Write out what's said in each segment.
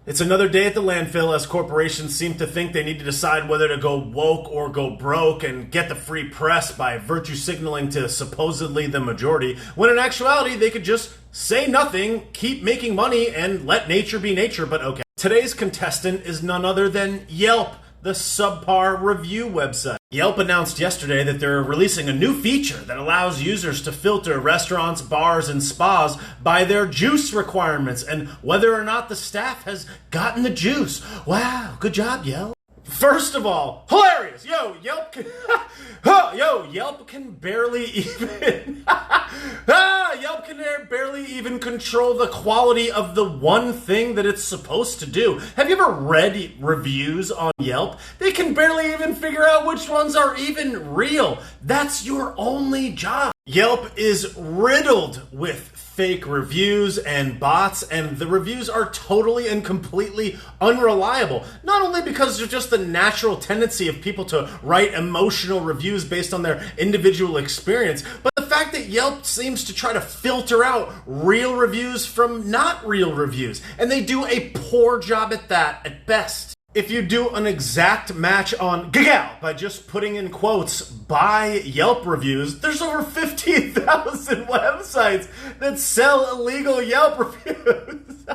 It's another day at the landfill as corporations seem to think they need to decide whether to go woke or go broke and get the free press by virtue signaling to supposedly the majority, when in actuality they could just say nothing, keep making money, and let nature be nature, but okay. Today's contestant is none other than Yelp, the subpar review website. Yelp announced yesterday that they're releasing a new feature that allows users to filter restaurants, bars, and spas by their juice requirements and whether or not the staff has gotten the juice. Wow, good job, Yelp. First of all, hilarious! Yelp can barely even Yelp can barely even control the quality of the one thing that it's supposed to do. Have you ever read reviews on Yelp? They can barely even figure out which ones are even real. That's your only job. Yelp is riddled with fake reviews and bots, and the reviews are totally and completely unreliable. Not only because there's just the natural tendency of people to write emotional reviews based on their individual experience, but the fact that Yelp seems to try to filter out real reviews from not real reviews, and they do a poor job at that at best. If you do an exact match on Google by just putting in quotes "buy Yelp reviews," there's over 15,000 websites that sell illegal Yelp reviews.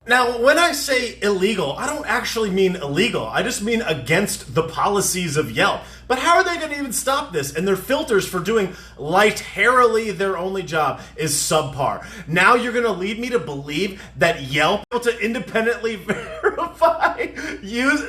Now, when I say illegal, I don't actually mean illegal. I just mean against the policies of Yelp. But how are they going to even stop this? And their filters for doing lightheartedly their only job is subpar. Now you're going to lead me to believe that Yelp is able to independently verify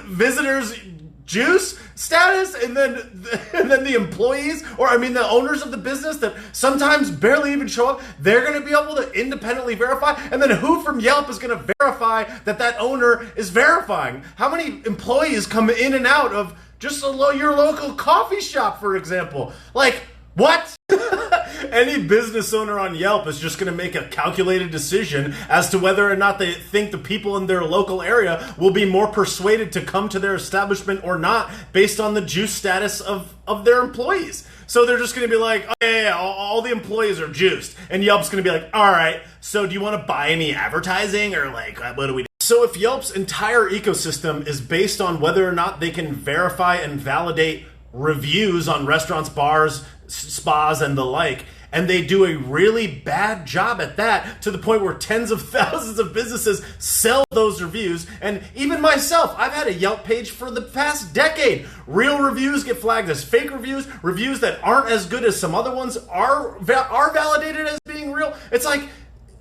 visitors' juice status, and then the employees, the owners of the business that sometimes barely even show up, they're going to be able to independently verify, and then who from Yelp is going to verify that owner is verifying? How many employees come in and out of just your local coffee shop, for example? Like, what? Any business owner on Yelp is just going to make a calculated decision as to whether or not they think the people in their local area will be more persuaded to come to their establishment or not based on the juice status of their employees. So they're just going to be like, oh, yeah, all the employees are juiced. And Yelp's going to be like, all right, so do you want to buy any advertising, or like, what do we do? So if Yelp's entire ecosystem is based on whether or not they can verify and validate reviews on restaurants, bars, spas, and the like, and they do a really bad job at that to the point where tens of thousands of businesses sell those reviews, and even myself, I've had a Yelp page for the past decade. Real reviews get flagged as fake reviews. Reviews that aren't as good as some other ones are validated as being real. It's like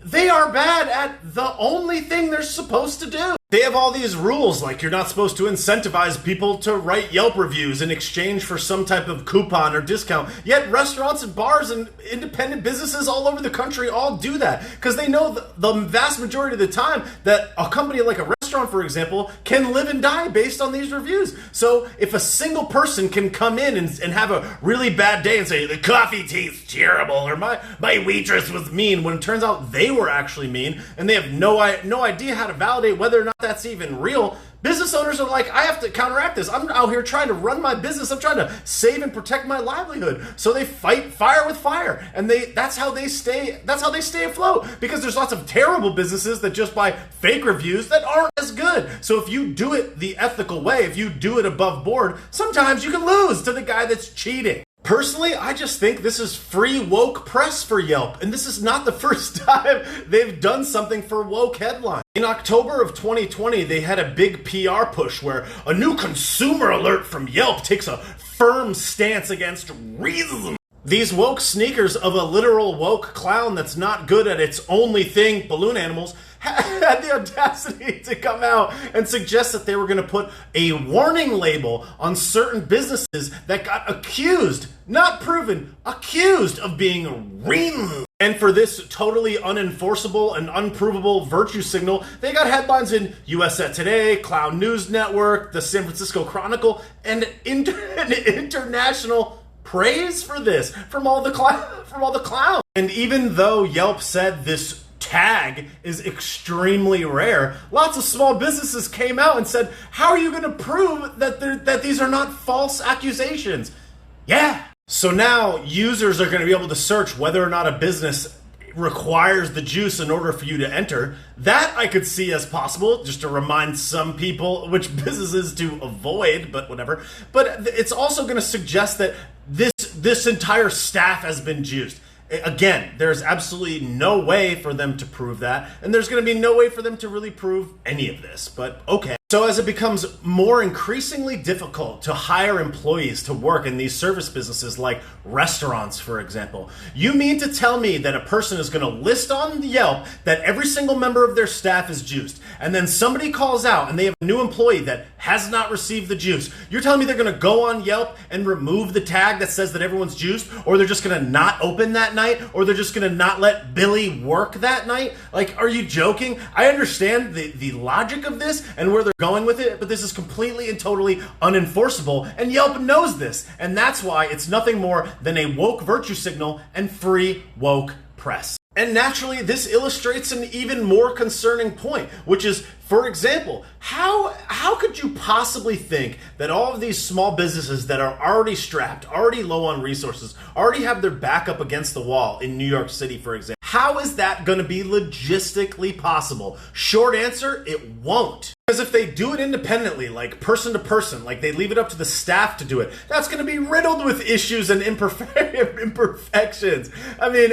they are bad at the only thing they're supposed to do. They have all these rules, like you're not supposed to incentivize people to write Yelp reviews in exchange for some type of coupon or discount. Yet restaurants and bars and independent businesses all over the country all do that because they know the vast majority of the time that a company like a restaurant, for example, can live and die based on these reviews. So if a single person can come in and have a really bad day and say, the coffee tastes terrible, or my waitress was mean, when it turns out they were actually mean, and they have no idea how to validate whether or not that's even real, business owners are like, I have to counteract this. I'm out here trying to run my business. I'm trying to save and protect my livelihood. So they fight fire with fire, and that's how they stay afloat, because there's lots of terrible businesses that just buy fake reviews that aren't as good. So if you do it the ethical way, if you do it above board, sometimes you can lose to the guy that's cheating. Personally, I just think this is free woke press for Yelp, and this is not the first time they've done something for woke headlines. In October of 2020, they had a big PR push where a new consumer alert from Yelp takes a firm stance against racism. These woke sneakers of a literal woke clown that's not good at its only thing, balloon animals, had the audacity to come out and suggest that they were going to put a warning label on certain businesses that got accused, not proven, accused of being racist. And for this totally unenforceable and unprovable virtue signal, they got headlines in USA Today, Clown News Network, the San Francisco Chronicle, and international praise for this from all the clowns. And even though Yelp said this tag is extremely rare, lots of small businesses came out and said, how are you going to prove that these are not false accusations? Yeah. So now users are going to be able to search whether or not a business requires the juice in order for you to enter. That I could see as possible, just to remind some people which businesses to avoid, but whatever. But it's also going to suggest that this entire staff has been juiced. Again, there's absolutely no way for them to prove that, and there's going to be no way for them to really prove any of this, but okay. So as it becomes more increasingly difficult to hire employees to work in these service businesses like restaurants, for example, you mean to tell me that a person is going to list on Yelp that every single member of their staff is juiced, and then somebody calls out and they have a new employee that has not received the juice? You're telling me they're going to go on Yelp and remove the tag that says that everyone's juiced, or they're just going to not open that night, or they're just going to not let Billy work that night? Like, are you joking? I understand the logic of this and where they're going with it, but this is completely and totally unenforceable, and Yelp knows this, and that's why it's nothing more than a woke virtue signal and free woke press. And naturally, this illustrates an even more concerning point, which is, for example, how could you possibly think that all of these small businesses that are already strapped, already low on resources, already have their back up against the wall in New York City, for example, how is that going to be logistically possible? Short answer, it won't. Because if they do it independently, like person to person, like they leave it up to the staff to do it, that's going to be riddled with issues and imperfections. I mean,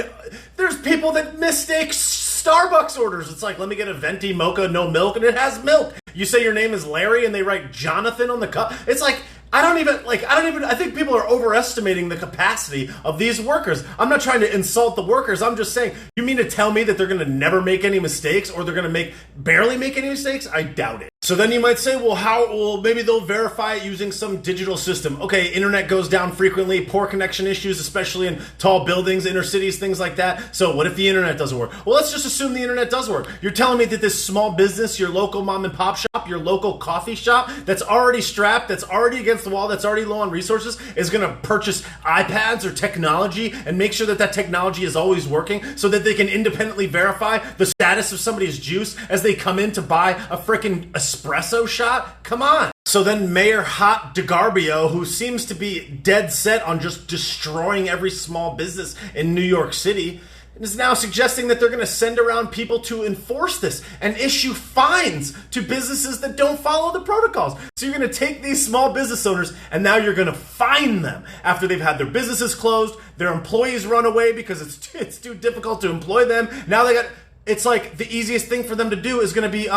there's people that mistake Starbucks orders. It's like, let me get a venti mocha, no milk, and it has milk. You say your name is Larry and they write Jonathan on the cup. It's like, I think people are overestimating the capacity of these workers. I'm not trying to insult the workers. I'm just saying, you mean to tell me that they're going to never make any mistakes, or they're going to barely make any mistakes? I doubt it. So then you might say, well, maybe they'll verify it using some digital system. Okay, internet goes down frequently, poor connection issues, especially in tall buildings, inner cities, things like that. So what if the internet doesn't work? Well, let's just assume the internet does work. You're telling me that this small business, your local mom and pop shop, your local coffee shop that's already strapped, that's already against the wall, that's already low on resources, is going to purchase iPads or technology and make sure that that technology is always working so that they can independently verify the status of somebody's juice as they come in to buy a freaking espresso shot? Come on. So then Mayor Hot DeGarbio, who seems to be dead set on just destroying every small business in New York City, is now suggesting that they're going to send around people to enforce this and issue fines to businesses that don't follow the protocols. So you're going to take these small business owners and now you're going to fine them after they've had their businesses closed, their employees run away because it's too difficult to employ them. Now it's like the easiest thing for them to do is going to be,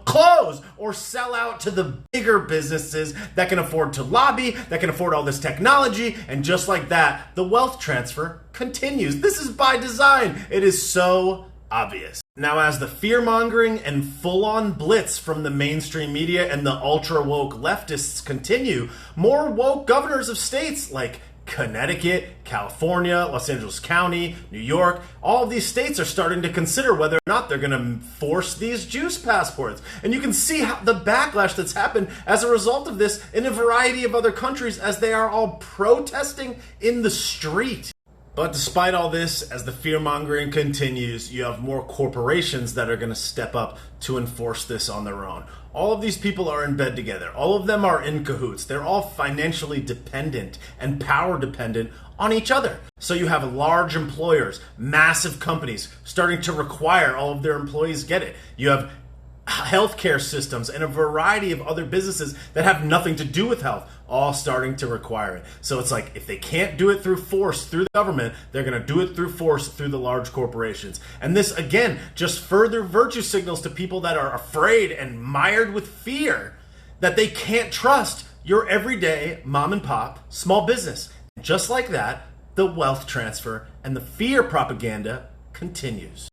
close or sell out to the bigger businesses that can afford to lobby, that can afford all this technology, and just like that, the wealth transfer continues. This is by design. It is so obvious. Now, as the fear-mongering and full-on blitz from the mainstream media and the ultra-woke leftists continue, more woke governors of states like Connecticut, California, Los Angeles County, New York, all of these states are starting to consider whether or not they're going to force these juice passports. And you can see how the backlash that's happened as a result of this in a variety of other countries as they are all protesting in the street. But despite all this, as the fear-mongering continues, you have more corporations that are going to step up to enforce this on their own. All of these people are in bed together. All of them are in cahoots. They're all financially dependent and power dependent on each other. So you have large employers, massive companies starting to require all of their employees get it. You have healthcare systems and a variety of other businesses that have nothing to do with health, all starting to require it. So it's like, if they can't do it through force, through the government, they're going to do it through force, through the large corporations. And this, again, just further virtue signals to people that are afraid and mired with fear that they can't trust your everyday mom and pop small business. Just like that, the wealth transfer and the fear propaganda continues.